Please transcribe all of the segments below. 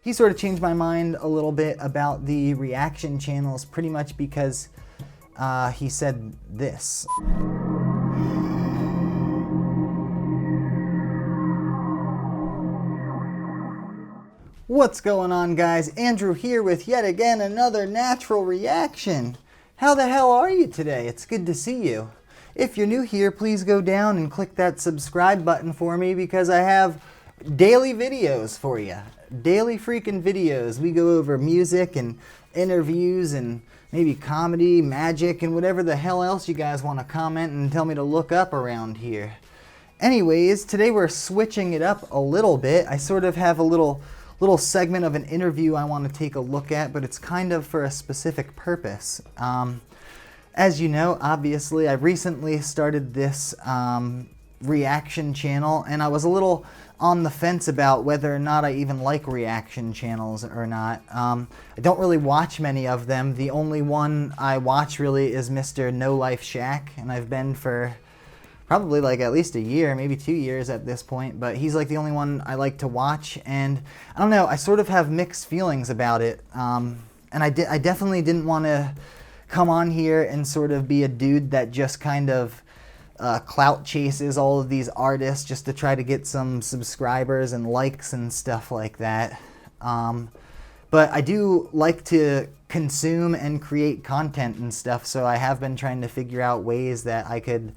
He sort of changed my mind a little bit about the reaction channels pretty much because he said this. What's going on, guys? Andrew here with yet again another natural reaction. How the hell are you today? It's good to see you. If you're new here, please go down and click that subscribe button for me because I have daily videos for you. Daily freaking videos. We go over music and interviews and maybe comedy, magic, and whatever the hell else you guys want to comment and tell me to look up around here. Anyways, today we're switching it up a little bit. I sort of have a little segment of an interview I want to take a look at, but it's kind of for a specific purpose. As you know, obviously, I recently started this reaction channel, and I was a little on the fence about whether or not I even like reaction channels or not. I don't really watch many of them. The only one I watch really is Mr. No Life Shack, and I've been for probably like at least a year, maybe 2 years at this point, but he's like the only one I like to watch, and I don't know, I sort of have mixed feelings about it, and I definitely didn't want to come on here and sort of be a dude that just kind of clout chases all of these artists just to try to get some subscribers and likes and stuff like that. But I do like to consume and create content and stuff, so I have been trying to figure out ways that I could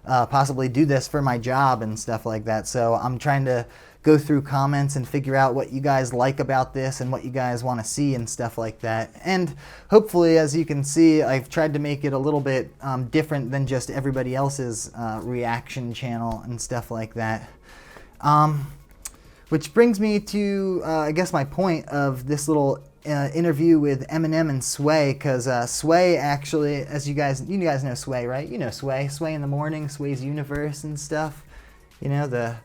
possibly do this for my job and stuff like that. So I'm trying to go through comments and figure out what you guys like about this and what you guys want to see and stuff like that. And hopefully, as you can see, I've tried to make it a little bit different than just everybody else's reaction channel and stuff like that. Which brings me to, I guess, my point of this little interview with Eminem and Sway, because Sway actually, as you guys know Sway, right? You know Sway in the morning, Sway's Universe and stuff. You know,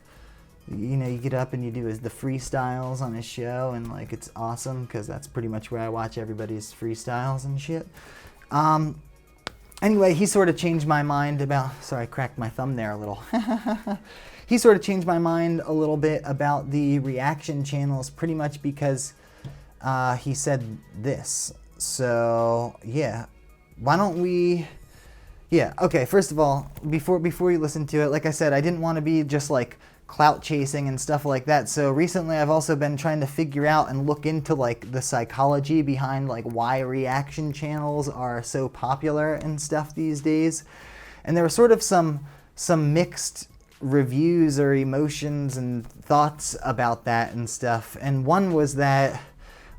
you get up and you do the freestyles on his show, and like it's awesome because that's pretty much where I watch everybody's freestyles and shit. Anyway, he sort of changed my mind about, sorry, I cracked my thumb there a little. He sort of changed my mind a little bit about the reaction channels pretty much because he said this. So yeah, why don't we, yeah, okay, first of all, before you listen to it, like I said, I didn't want to be just like clout chasing and stuff like that. So recently I've also been trying to figure out and look into like the psychology behind like why reaction channels are so popular and stuff these days. And there were sort of some mixed reviews or emotions and thoughts about that and stuff. And one was that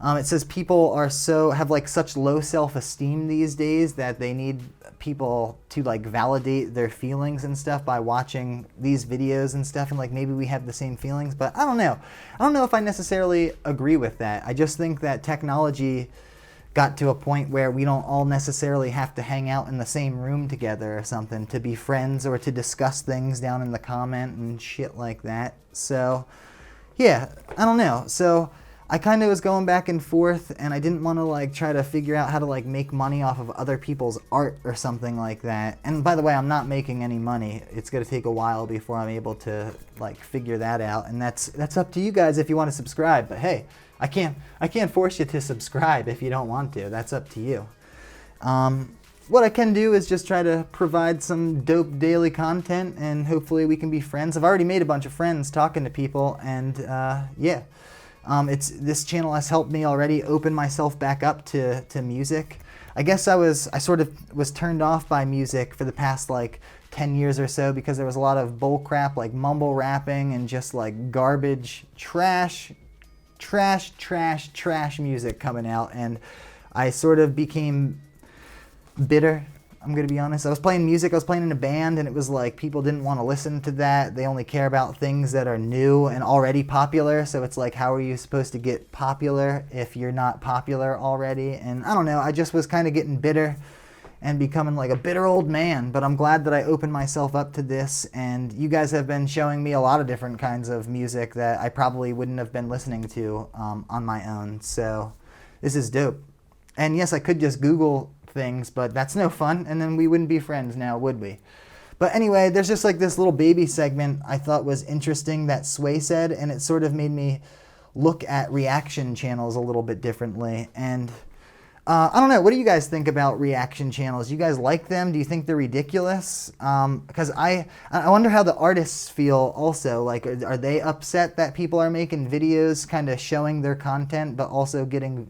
it says people have like such low self-esteem these days that they need people to like validate their feelings and stuff by watching these videos and stuff, and like maybe we have the same feelings, but I don't know if I necessarily agree with that. I just think that technology got to a point where we don't all necessarily have to hang out in the same room together or something to be friends or to discuss things down in the comment and shit like that. So yeah, I don't know. So I kind of was going back and forth, and I didn't want to like try to figure out how to like make money off of other people's art or something like that. And by the way, I'm not making any money. It's going to take a while before I'm able to like figure that out, and that's up to you guys if you want to subscribe. But hey, I can't force you to subscribe if you don't want to. That's up to you. What I can do is just try to provide some dope daily content, and hopefully we can be friends. I've already made a bunch of friends talking to people, and yeah. This channel has helped me already open myself back up to music. I guess I sort of was turned off by music for the past like 10 years or so because there was a lot of bull crap like mumble rapping and just like garbage, trash music coming out, and I sort of became bitter. I'm going to be honest. I was playing music, I was playing in a band, and it was like people didn't want to listen to that. They only care about things that are new and already popular. So it's like, how are you supposed to get popular if you're not popular already? And I don't know, I just was kind of getting bitter and becoming like a bitter old man. But I'm glad that I opened myself up to this, and you guys have been showing me a lot of different kinds of music that I probably wouldn't have been listening to on my own. So this is dope. And yes, I could just Google things, but that's no fun, and then we wouldn't be friends now, would we? But anyway, there's just like this little baby segment I thought was interesting that Sway said, and it sort of made me look at reaction channels a little bit differently. And I don't know. What do you guys think about reaction channels? Do you guys like them? Do you think they're ridiculous? Because I wonder how the artists feel also. Like, are they upset that people are making videos kind of showing their content, but also gaining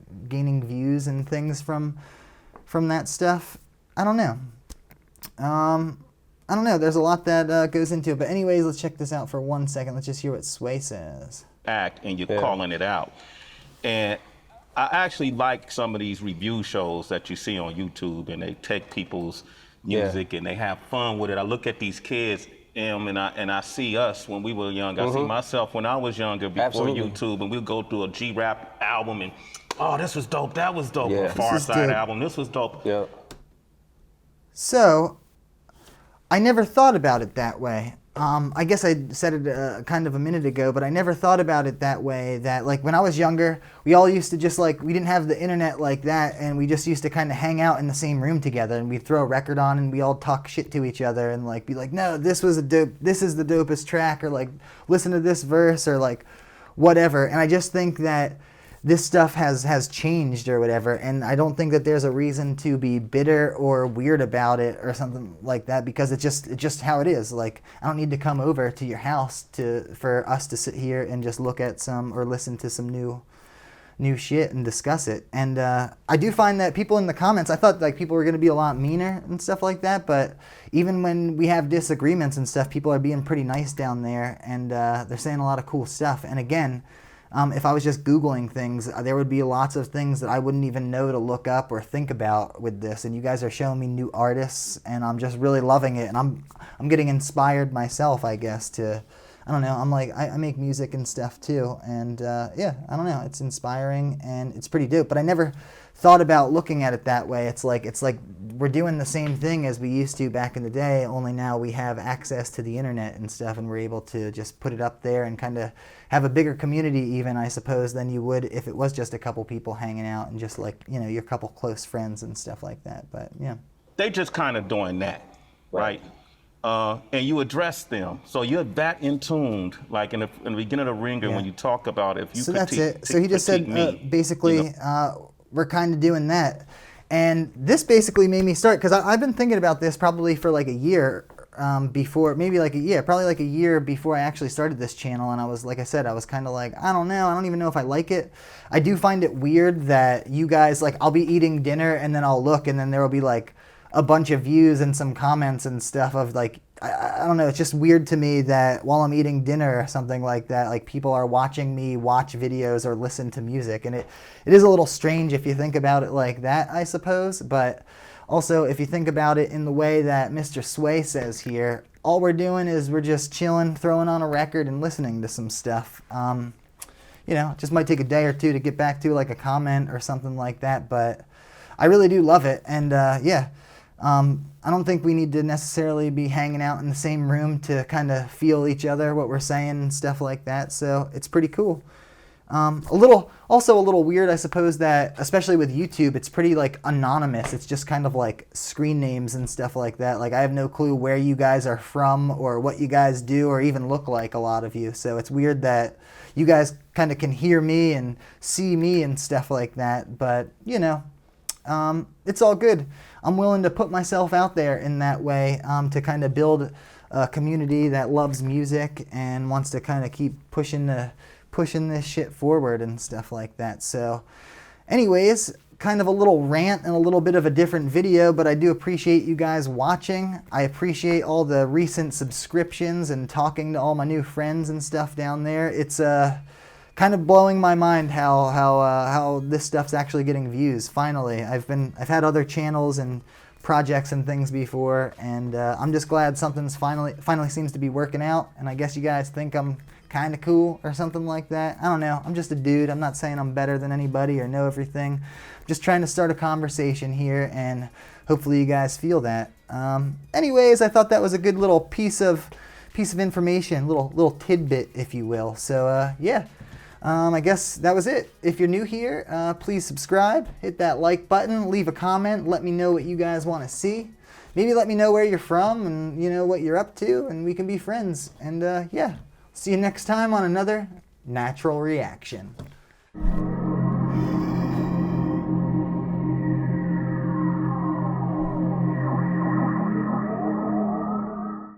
views and things from that stuff? I don't know. I don't know. There's a lot that goes into it. But anyways, let's check this out for 1 second. Let's just hear what Sway says. Act and you're calling it out. And I actually like some of these review shows that you see on YouTube, and they take people's music and they have fun with it. I look at these kids, and I see us when we were young. I see myself when I was younger before YouTube, and we'd go through a G-Rap album and, oh, this was dope, that was dope. A Far Side album, this was dope. Yeah. So, I never thought about it that way. I guess I said it kind of a minute ago, but I never thought about it that way, that like when I was younger, we all used to just like, we didn't have the internet like that, and we just used to kind of hang out in the same room together, and we'd throw a record on and we all talk shit to each other and like be like, no, this is the dopest track, or like listen to this verse, or like whatever. And I just think that this stuff has changed or whatever, and I don't think that there's a reason to be bitter or weird about it or something like that, because it's just how it is. Like, I don't need to come over to your house for us to sit here and just look at some or listen to some new shit and discuss it. And I do find that people in the comments, I thought like people were going to be a lot meaner and stuff like that, but even when we have disagreements and stuff, people are being pretty nice down there, and they're saying a lot of cool stuff. And again, if I was just Googling things, there would be lots of things that I wouldn't even know to look up or think about with this. And you guys are showing me new artists, and I'm just really loving it. And I'm getting inspired myself, I guess, to, I don't know, I'm like, I make music and stuff too. And yeah, I don't know, it's inspiring and it's pretty dope. But I never thought about looking at it that way. It's like we're doing the same thing as we used to back in the day, only now we have access to the internet and stuff, and we're able to just put it up there and kind of have a bigger community even, I suppose, than you would if it was just a couple people hanging out and just like, you know, your couple close friends and stuff like that. But yeah. They just kind of doing that, right? And you address them. So you're that in tuned, like in the beginning of the Ringer, when you talk about it. If you so that's it. So he just said, basically, you know, we're kind of doing that. And this basically made me start, because I've been thinking about this probably for like a year before, maybe like probably like a year before I actually started this channel. And I was, like I said, I was kind of like, I don't know, I don't even know if I like it. I do find it weird that you guys, like, I'll be eating dinner and then I'll look and then there will be like a bunch of views and some comments and stuff of like, I don't know, it's just weird to me that while I'm eating dinner or something like that, like people are watching me watch videos or listen to music. And it is a little strange if you think about it like that, I suppose. But also, if you think about it in the way that Mr. Sway says here, all we're doing is we're just chilling, throwing on a record and listening to some stuff. You know, it just might take a day or two to get back to like a comment or something like that. But I really do love it. And yeah. I don't think we need to necessarily be hanging out in the same room to kind of feel each other, what we're saying and stuff like that. So it's pretty cool. Also a little weird, I suppose, that especially with YouTube, it's pretty like anonymous. It's just kind of like screen names and stuff like that. Like I have no clue where you guys are from or what you guys do or even look like, a lot of you. So it's weird that you guys kind of can hear me and see me and stuff like that. But you know, it's all good. I'm willing to put myself out there in that way to kind of build a community that loves music and wants to kind of keep pushing this shit forward and stuff like that. So anyways, kind of a little rant and a little bit of a different video, but I do appreciate you guys watching. I appreciate all the recent subscriptions and talking to all my new friends and stuff down there. It's kind of blowing my mind how this stuff's actually getting views. Finally, I've had other channels and projects and things before, and I'm just glad something's finally seems to be working out. And I guess you guys think I'm kind of cool or something like that. I don't know. I'm just a dude. I'm not saying I'm better than anybody or know everything. I'm just trying to start a conversation here, and hopefully you guys feel that. Anyways, I thought that was a good little piece of information, little tidbit, if you will. So yeah. I guess that was it. If you're new here, please subscribe, hit that like button, leave a comment, let me know what you guys want to see. Maybe let me know where you're from and you know what you're up to, and we can be friends. And yeah, see you next time on another natural reaction.